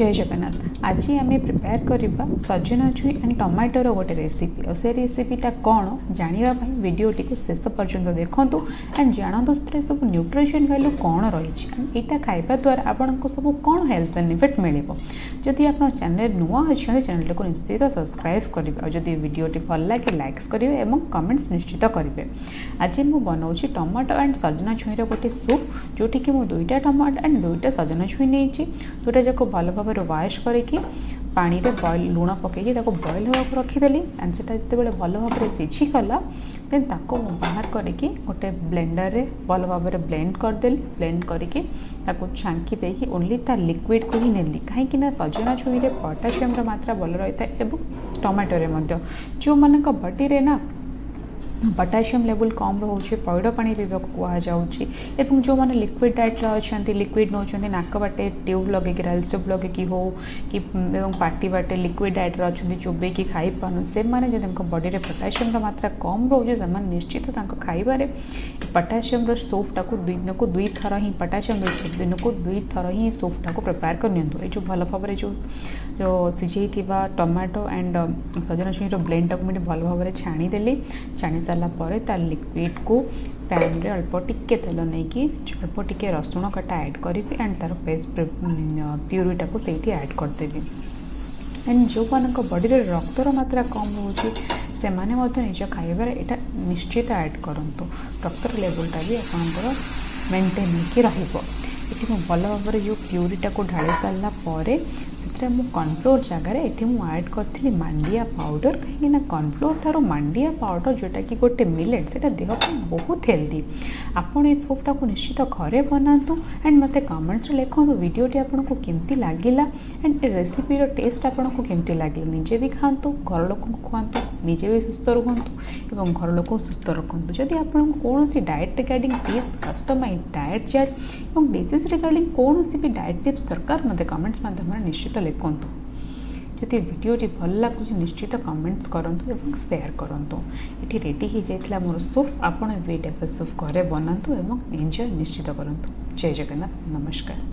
जय जगन्नाथ। आज आम प्रिपेयर करवा सजना छुई एंड टमाटर गोटे रेसिपी और से रेसिपीटा कौन जानापी भिडटी को शेष पर्यंत देखूँ एंड जानतु से सब न्यूट्रिशन वैल्यू कौन रही यहाँ खाଇବା द्वारा आपको सब कौन हेल्थ बेनिफिट मिले। जदि आप चैनल नुआ अच्छा चैनल को निश्चित सब्सक्राइब करेंगे और जदि भिडटी भल लगे लाइक्स करेंगे और कमेंट्स निश्चित करेंगे। आज मुझे बनाऊँगी टमाटो एंड सजना छुईर गोटे सूप जोटि कि मुझे 2टा टमाटो एंड 2टा सजना छुई नहीं 2टा जाक भल भाव वाश करके पानी रे बॉइल लुण पकईकि बॉइल होगा रखीदेली एंड से जिते भल भाव सीझीगला देन ताको बाहर करके गोटे ब्लेंडर रे भल भाव ब्लेंड करदेली। ब्लेंड करके छांकी देकी ओनली ता लिक्विड को ही नेली कहीं सजना छुई रे पोटासियम मात्रा भल रही है और टमाटो रे जो मान बॉडी रे ना पोटासियम लेवल कम रोचे पैड़ पानी पीवा कहुच्छी जो मैंने लिक्विड डाएट अच्छा लिक्विड नौ नाक बाटे ट्यूब लगे राइल ट्यूब लगे हो कि पार्टी बाटे लिक्विड डाएट अच्छा चोबेकी खाई पान से मैंने जो बॉडी रे पोटासियम मात्रा कम रोचे से निश्चित खाइबार पोटासियम सूपटा को दिन को 2 थर ही पोटासियम दिन को 2 थर ही सूपटा को प्रिपेयर कर नियंतु। जो भल भाव जो सीझे टमाटो एंड सजना छुईर ब्लेंडटा को मुझे भल भाव छाणीदेली। छाणी सारापर तार लिक्विड को पैन रे अल्प टिके तेल नहीं अल्प टिके रसुण कटा ऐड करी एंड तार पेस्ट प्यूरीटा को सही ऐड करदेवी। एंड जो मान बॉडी रे रक्तर मात्रा कम रोचे से माने निज खाइबार यहाँ निश्चित ऐड करूँ रक्तर लेवलटा भी आपंकर मेंटेन होगी। भल भाव जो प्यूरीटा को ढाली सारापर से कॉर्नफ्लोर जगार ये ऐड करी मांडिया पाउडर कहीं कॉर्नफ्लोर ठार मांडिया पाउडर जोटा कि गोटे मिलेट से देह बहुत हेल्दी। आपड़ ये सूपटा को निश्चित घरे बनातु एंड मत कमेंट्स लिखूँ वीडियोटी आपको केमती लगिला एंड रेसिपीर टेस्ट आपको केमती लगे। निजे भी खातु घर लोक खुआतु निजे भी सुस्थ रुहतु और घर लोक सुस्थ रखु। जदि आपको कौन diet regarding tips customise diet chart और डिजीज रिगार्डिंग कौन भी डाएट टिप्स दरकार मत कमेंट्स माध्यम निश्चित लिखुँ। जदि वीडियोटी भल लगुच निश्चित कमेंट्स करूँ और शेयर करूँ। ये रेडी हो जाता मोर सूप आपड़ भी टाइप सूप घरे बनातु और एंजॉय निश्चित करूँ। जय जगन्नाथ, नमस्कार।